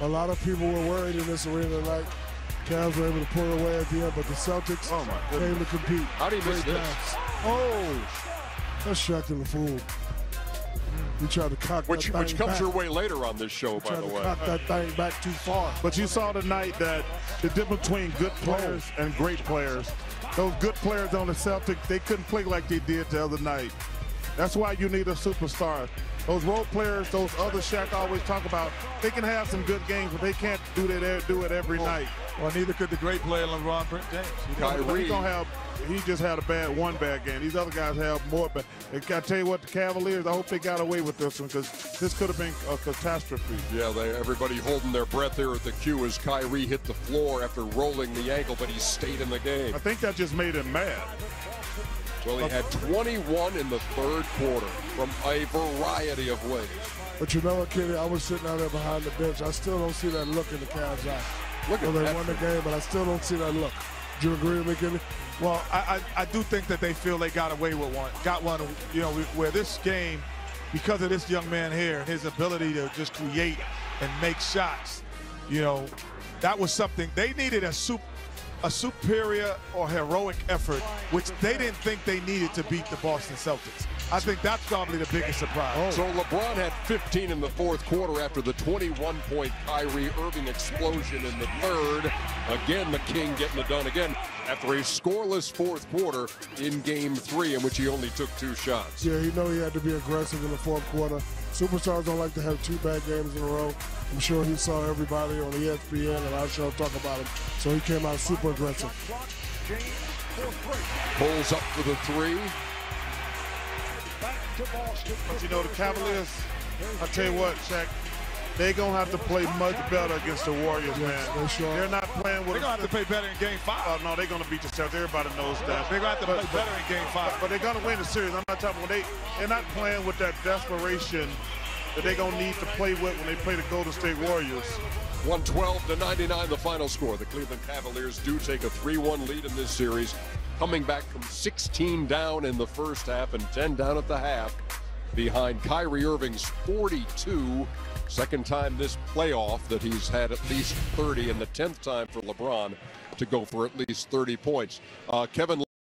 A lot of people were worried in this arena tonight. Cavs were able to pull away at the end, but the Celtics came to compete. How do you miss this? Oh, that's Shaq in the fool. He tried to cock which that thing comes back. your way later on this show, by the way. Cock that thing back too far. But you saw tonight that the difference between good players and great players. Those good players on the Celtics, they couldn't play like they did the other night. That's why you need a superstar. Those role players, those other Shaq always talk about, they can have some good games, but they can't do it every night. Well, neither could the great player LeBron James. He just had one bad game. These other guys have more. But I tell you what, the Cavaliers, I hope they got away with this one because this could have been a catastrophe. Yeah, everybody holding their breath there at the cue as Kyrie hit the floor after rolling the ankle, but he stayed in the game. I think that just made him mad. Well, he had 21 in the third quarter from a variety of ways. But you know what, Kenny? I was sitting out there behind the bench. I still don't see that look in the Cavs' eye. Look at they that. won the game, but I still don't see that look. Do you agree with me, Kenny? Well, I do think that they feel they got away with one. Got one, you know, where this game, because of this young man here and his ability to just create and make shots, you know, that was something they needed a superior or heroic effort, which they didn't think they needed to beat the Boston Celtics. I think that's probably the biggest surprise. So LeBron had 15 in the fourth quarter after the 21-point Kyrie Irving explosion in the third. Again, the King getting it done again after a scoreless fourth quarter in Game 3 in which he only took 2 shots. Yeah, he had to be aggressive in the fourth quarter. Superstars don't like to have 2 bad games in a row. I'm sure he saw everybody on ESPN and our show talk about him. So he came out super aggressive. Pulls up for the 3. But you know, the Cavaliers, I tell you what, Shaq, they're going to have to play much better against the Warriors, man. They're not playing with They're going to have to play better in Game 5. Oh, no, they're going to beat the Celtics. Everybody knows that. They're going to have to play better in Game 5. But they're going to win the series. I'm not talking about they're not playing with that desperation that they're going to need to play with when they play the Golden State Warriors. 112-99 the final score. The Cleveland Cavaliers do take a 3-1 lead in this series, coming back from 16 down in the first half and 10 down at the half behind Kyrie Irving's 42. Second time this playoff that he's had at least 30, and the 10th time for LeBron to go for at least 30 points. Kevin